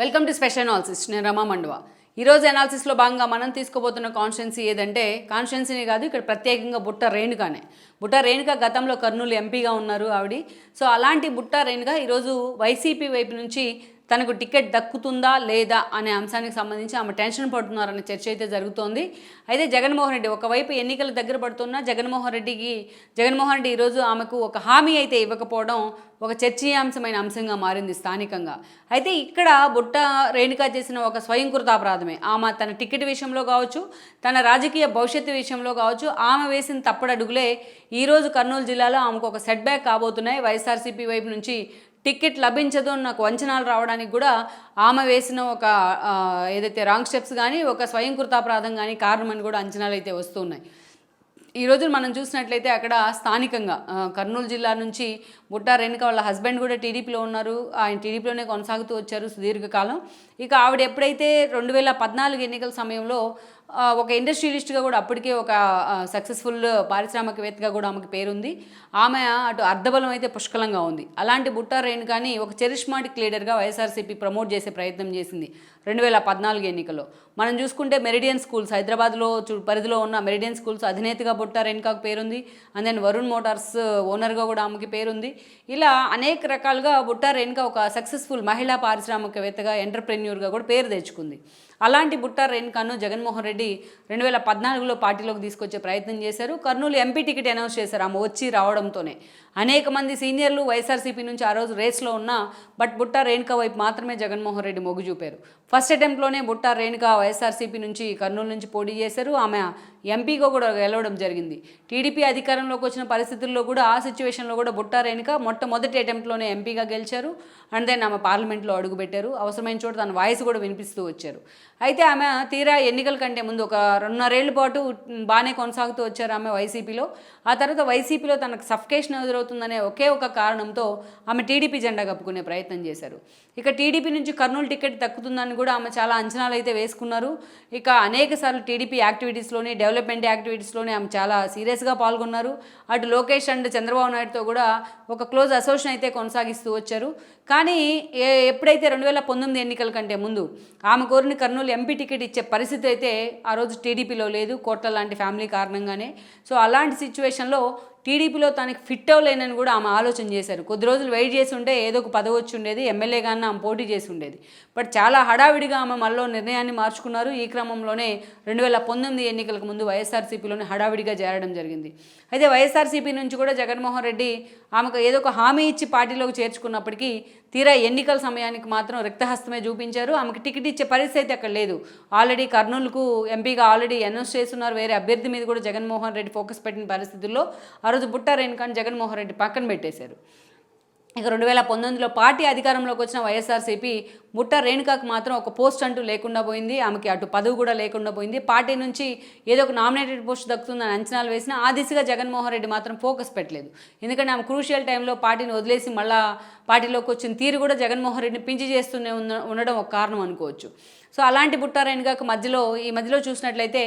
Welcome to special analysis. నేను రమా మండవ. ఈరోజు అనాలిసిస్లో భాగంగా మనం తీసుకోబోతున్న కాన్స్టిట్యున్సీ ఏదంటే, కాన్స్టిట్యున్సీని కాదు, ఇక్కడ ప్రత్యేకంగా బుట్ట రేణుకానే. బుట్ట రేణుక గతంలో కర్నూలు ఎంపీగా ఉన్నారు ఆవిడ. సో అలాంటి బుట్ట రేణుక ఈరోజు వైసీపీ వైపు నుంచి తనకు టికెట్ దక్కుతుందా లేదా అనే అంశానికి సంబంధించి ఆమె టెన్షన్ పడుతున్నారనే చర్చ అయితే జరుగుతోంది. అయితే జగన్మోహన్ రెడ్డి ఒకవైపు ఎన్నికలు దగ్గర పడుతున్నా జగన్మోహన్ రెడ్డి ఈరోజు ఆమెకు ఒక హామీ అయితే ఇవ్వకపోవడం ఒక చర్చీయాంశమైన అంశంగా మారింది స్థానికంగా. అయితే ఇక్కడ బుట్ట రేణుక చేసిన ఒక స్వయంకృతాపరాధమే. ఆమె తన టికెట్ విషయంలో కావచ్చు, తన రాజకీయ భవిష్యత్తు విషయంలో కావచ్చు, ఆమె వేసిన తప్పుడు అడుగులే ఈరోజు కర్నూలు జిల్లాలో ఆమెకు ఒక సెట్ బ్యాక్ కాబోతున్నాయి. వైఎస్ఆర్సీపీ వైపు నుంచి టికెట్ లభించదు అని నాకు అంచనాలు రావడానికి కూడా ఆమె వేసిన ఒక ఏదైతే రాంగ్ స్టెప్స్ కానీ, ఒక స్వయంకృతాపరాధం కానీ కారణమని కూడా అంచనాలు అయితే వస్తున్నాయి. ఈరోజు మనం చూసినట్లయితే అక్కడ స్థానికంగా కర్నూలు జిల్లా నుంచి బుట్ట రేణుక వాళ్ళ హస్బెండ్ కూడా టీడీపీలో ఉన్నారు. ఆయన టీడీపీలోనే కొనసాగుతూ వచ్చారు సుదీర్ఘకాలం. ఇక ఆవిడ ఎప్పుడైతే 2014 ఎన్నికల సమయంలో ఒక ఇండస్ట్రియలిస్ట్గా కూడా అప్పటికే ఒక సక్సెస్ఫుల్ పారిశ్రామికవేత్తగా కూడా ఆమెకు పేరుంది. ఆమె అటు అర్ధబలం అయితే పుష్కలంగా ఉంది. అలాంటి బుట్ట రేణుకాని ఒక చరిష్మాటిక్ లీడర్గా వైఎస్ఆర్సీపీ ప్రమోట్ చేసే ప్రయత్నం చేసింది 2014 ఎన్నికల్లో. మనం చూసుకుంటే మెరిడియన్ స్కూల్స్, హైదరాబాద్లో పరిధిలో ఉన్న మెరిడియన్ స్కూల్స్ అధినేతగా బుట్ట రేణుకాకు పేరుంది. అండ్ దెన్ వరుణ్ మోటార్స్ ఓనర్గా కూడా ఆమెకి పేరుంది. ఇలా అనేక రకాలుగా బుట్ట రేణుక ఒక సక్సెస్ఫుల్ మహిళా పారిశ్రామికవేత్తగా, ఎంటర్ప్రెన్యూర్గా కూడా పేరు తెచ్చుకుంది. అలాంటి బుట్ట రేణుకను జగన్మోహన్ రెడ్డి 2014లో పార్టీలోకి తీసుకొచ్చే ప్రయత్నం చేశారు. కర్నూలు ఎంపీ టికెట్ అనౌన్స్ చేశారు ఆమె వచ్చి రావడంతోనే. అనేక మంది సీనియర్లు వైఎస్ఆర్సీపీ నుంచి ఆ రోజు రేస్లో ఉన్నా బట్ బుట్ట రేణుక వైపు మాత్రమే జగన్మోహన్ రెడ్డి మొగ్గు చూపారు. ఫస్ట్ అటెంప్ట్లోనే బుట్ట రేణుక వైఎస్ఆర్సీపీ నుంచి కర్నూలు నుంచి పోటీ చేశారు. ఆమె ఎంపీగా కూడా గెలవడం జరిగింది. టీడీపీ అధికారంలోకి వచ్చిన పరిస్థితుల్లో కూడా ఆ సిచ్యువేషన్లో కూడా బుట్ట రేణుక మొట్టమొదటి అటెంప్ట్లోనే ఎంపీగా గెలిచారు. అండ్ దెన్ ఆమె పార్లమెంట్లో అడుగుపెట్టారు. అవసరమైన చోట తన వాయిస్ కూడా వినిపిస్తూ వచ్చారు. అయితే ఆమె తీరా ఎన్నికల కంటే ముందు ఒక 2.5 ఏళ్ల పాటు బాగానే కొనసాగుతూ వచ్చారు ఆమె వైసీపీలో. ఆ తర్వాత వైసీపీలో తనకు సఫికేషన్ ఎదురవుతుందనే ఒకే ఒక కారణంతో ఆమె టీడీపీ జెండా కప్పుకునే ప్రయత్నం చేశారు. ఇక టీడీపీ నుంచి కర్నూలు టికెట్ దక్కుతుందని కూడా ఆమె చాలా అంచనాలు అయితే వేసుకున్నారు. ఇక అనేక సార్లు టీడీపీ యాక్టివిటీస్లోని, డెవలప్మెంట్ యాక్టివిటీస్లోనే ఆమె చాలా సీరియస్గా పాల్గొన్నారు. అటు లోకేష్ అండ్ చంద్రబాబు నాయుడుతో కూడా ఒక క్లోజ్ అసోసియేషన్ అయితే కొనసాగిస్తూ వచ్చారు. కానీ ఎప్పుడైతే 2019 ఎన్నికల కంటే ముందు ఆమె కోరిన కర్నూలు ఎంపీ టికెట్ ఇచ్చే పరిస్థితి అయితే ఆ రోజు టీడీపీలో లేదు, కోట్ల లాంటి ఫ్యామిలీ కారణంగానే. సో అలాంటి సిచ్యువేషన్లో టీడీపీలో తనకి ఫిట్ అవ్వలేనని కూడా ఆమె ఆలోచన చేశారు. కొద్ది రోజులు వెయిట్ చేసి ఉంటే ఏదో ఒక పదవి వచ్చి ఉండేది, ఎమ్మెల్యేగానే ఆమె పోటీ చేసి ఉండేది. బట్ చాలా హడావిడిగా ఆమె మనలో నిర్ణయాన్ని మార్చుకున్నారు. ఈ క్రమంలోనే 2019 ఎన్నికలకు ముందు వైఎస్ఆర్సీపీలోనే హడావిడిగా చేరడం జరిగింది. అయితే వైఎస్ఆర్సీపీ నుంచి కూడా జగన్మోహన్ రెడ్డి ఆమెకు ఏదో ఒక హామీ ఇచ్చి పార్టీలోకి చేర్చుకున్నప్పటికీ తీరా ఎన్నికల సమయానికి మాత్రం రిక్తహస్తమే చూపించారు. ఆమెకు టికెట్ ఇచ్చే పరిస్థితి అయితే అక్కడ లేదు. ఆల్రెడీ కర్నూలుకు ఎంపీగా ఆల్రెడీ అనౌన్స్ చేస్తున్నారు. వేరే అభ్యర్థి మీద కూడా జగన్మోహన్ రెడ్డి ఫోకస్ పెట్టిన పరిస్థితుల్లో ఆ రోజు బుట్ట రేణుకని జగన్మోహన్ రెడ్డి పక్కన పెట్టేశారు. ఇక 2019లో పార్టీ అధికారంలోకి వచ్చిన వైఎస్ఆర్సీపీ బుట్ట రేణుకకు మాత్రం ఒక పోస్ట్ అంటూ లేకుండా పోయింది. ఆమెకి అటు పదవి కూడా లేకుండా పోయింది. పార్టీ నుంచి ఏదో ఒక నామినేటెడ్ పోస్ట్ దక్కుతుందని అంచనాలు వేసినా ఆ దిశగా జగన్మోహన్ రెడ్డి మాత్రం ఫోకస్ పెట్టలేదు. ఎందుకంటే ఆమె క్రూషియల్ టైంలో పార్టీని వదిలేసి మళ్ళా పార్టీలోకి వచ్చిన తీరు కూడా జగన్మోహన్ రెడ్డిని పించి చేస్తూనే ఉండడం ఒక కారణం అనుకోవచ్చు. సో అలాంటి బుట్ట రేణుకకు ఈ మధ్యలో చూసినట్లయితే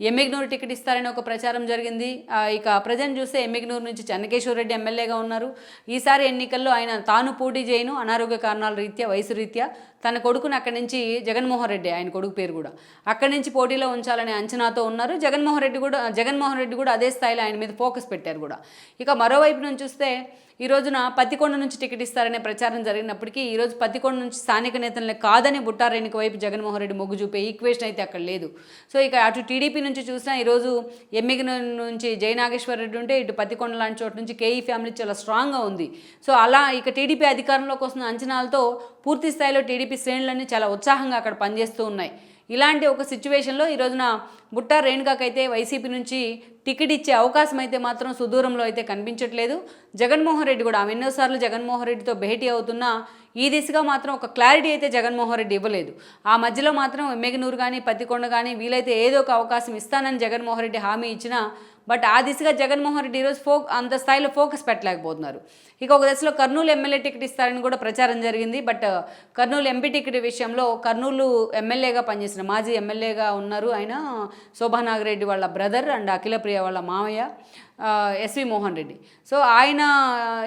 ఎమ్మిగనూరు టికెట్ ఇస్తారని ఒక ప్రచారం జరిగింది. ఇక ప్రజెంట్ చూస్తే ఎమ్మిగనూరు నుంచి చెన్నకేశ్వర రెడ్డి ఎమ్మెల్యేగా ఉన్నారు. ఈసారి ఎన్నికల్లో ఆయన తాను పోటీ చేయను, అనారోగ్య కారణాల రీత్యా, వయసు రీత్యా తన కొడుకుని అక్కడి నుంచి, జగన్మోహన్ రెడ్డి ఆయన కొడుకు పేరు కూడా, అక్కడి నుంచి పోటీలో ఉంచాలనే అంచనాతో ఉన్నారు. జగన్మోహన్ రెడ్డి కూడా అదే స్థాయిలో ఆయన మీద ఫోకస్ పెట్టారు కూడా. ఇక మరోవైపు నుంచి చూస్తే ఈ రోజున పత్తికొండ నుంచి టికెట్ ఇస్తారనే ప్రచారం జరిగినప్పటికీ ఈరోజు పత్తికొండ నుంచి స్థానిక నేతలనే కాదని బుట్ట రేణుక వైపు జగన్మోహన్ రెడ్డి మొగ్గు చూపే ఈక్వేషన్ అయితే అక్కడ లేదు. సో ఇక అటు టీడీపీ నుంచి చూసినా ఈరోజు ఎమ్మిగనూరు నుంచి జయనాగేశ్వర రెడ్డి ఉంటే, ఇటు పత్తికొండ లాంటి చోటు నుంచి కేఈ ఫ్యామిలీ చాలా స్ట్రాంగ్గా ఉంది. సో అలా ఇక టీడీపీ అధికారంలోకి వస్తున్న అంచనాలతో పూర్తి స్థాయిలో టీడీపీ శ్రేణులన్నీ చాలా ఉత్సాహంగా అక్కడ పనిచేస్తూ ఉన్నాయి. ఇలాంటి ఒక సిచ్యువేషన్లో ఈ రోజున బుట్ట రేణుకకైతే వైసీపీ నుంచి టికెట్ ఇచ్చే అవకాశం అయితే మాత్రం సుదూరంలో అయితే కనిపించట్లేదు. జగన్మోహన్ రెడ్డి కూడా ఆమె ఎన్నోసార్లు జగన్మోహన్ రెడ్డితో భేటీ అవుతున్నా ఈ దిశగా మాత్రం ఒక క్లారిటీ అయితే జగన్మోహన్ రెడ్డి ఇవ్వలేదు. ఆ మధ్యలో మాత్రం ఎమ్మిగనూరు కానీ పత్తికొండ కానీ వీలైతే ఏదో ఒక అవకాశం ఇస్తానని జగన్మోహన్ రెడ్డి హామీ ఇచ్చినా బట్ ఆ దిశగా జగన్మోహన్ రెడ్డి ఈరోజు అంత స్థాయిలో ఫోకస్ పెట్టలేకపోతున్నారు. ఇక ఒక దశలో కర్నూలు ఎమ్మెల్యే టికెట్ ఇస్తారని కూడా ప్రచారం జరిగింది. బట్ కర్నూలు ఎంపీ టికెట్ విషయంలో కర్నూలు ఎమ్మెల్యేగా పనిచేసిన మాజీ ఎమ్మెల్యేగా ఉన్నారు ఆయన, శోభానాగరెడ్డి వాళ్ళ బ్రదర్ అండ్ అఖిలప్రియ వాళ్ళ మామయ్య ఎస్వి మోహన్ రెడ్డి. సో ఆయన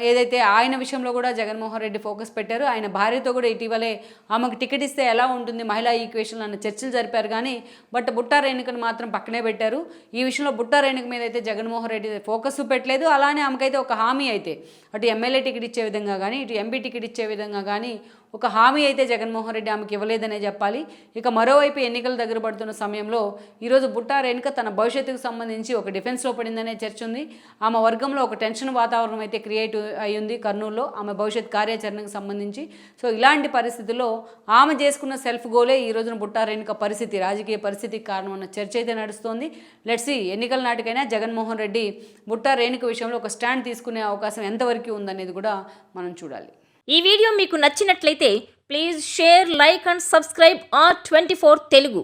ఏదైతే ఆయన విషయంలో కూడా జగన్మోహన్ రెడ్డి ఫోకస్ పెట్టారు. ఆయన భార్యతో కూడా ఇటీవలే ఆమెకు టికెట్ ఇస్తే ఎలా ఉంటుంది మహిళా ఈక్వేషన్ అన్న చర్చలు జరిపారు. కానీ బట్ బుట్టా రేణుకను మాత్రం పక్కనే పెట్టారు. ఈ విషయంలో బుట్టా రేణుక మీద అయితే జగన్మోహన్ రెడ్డి ఫోకస్ పెట్టలేదు. అలానే ఆమెకైతే ఒక హామీ అయితే అటు ఎమ్మెల్యే టికెట్ ఇచ్చే విధంగా కానీ ఇటు ఎంపీ టికెట్ ఇచ్చే విధంగా కానీ ఒక హామీ అయితే జగన్మోహన్ రెడ్డి ఆమెకి ఇవ్వలేదనే చెప్పాలి. ఇక మరోవైపు ఎన్నికలు దగ్గర పడుతున్న సమయంలో ఈరోజు బుట్టా రేణుక తన భవిష్యత్తుకు సంబంధించి ఒక డిఫెన్స్లో పడిందనే చర్చ ఉంది. ఆమె వర్గంలో ఒక టెన్షన్ వాతావరణం అయితే క్రియేట్ అయ్యింది కర్నూలులో ఆమె భవిష్యత్ కార్యాచరణకు సంబంధించి. సో ఇలాంటి పరిస్థితుల్లో ఆమె చేసుకున్న సెల్ఫ్ గోలే ఈ రోజున బుట్టా రేణుక పరిస్థితి, రాజకీయ పరిస్థితికి కారణం అన్న చర్చ అయితే నడుస్తోంది. లెట్స్ సీ ఎన్నికల నాటికైనా జగన్మోహన్ రెడ్డి బుట్టా రేణుక విషయంలో ఒక స్టాండ్ తీసుకునే అవకాశం ఎంతవరకు ఉందనేది కూడా మనం చూడాలి. ఈ వీడియో మీకు నచ్చినట్లయితే please share, like and subscribe R24 Telugu.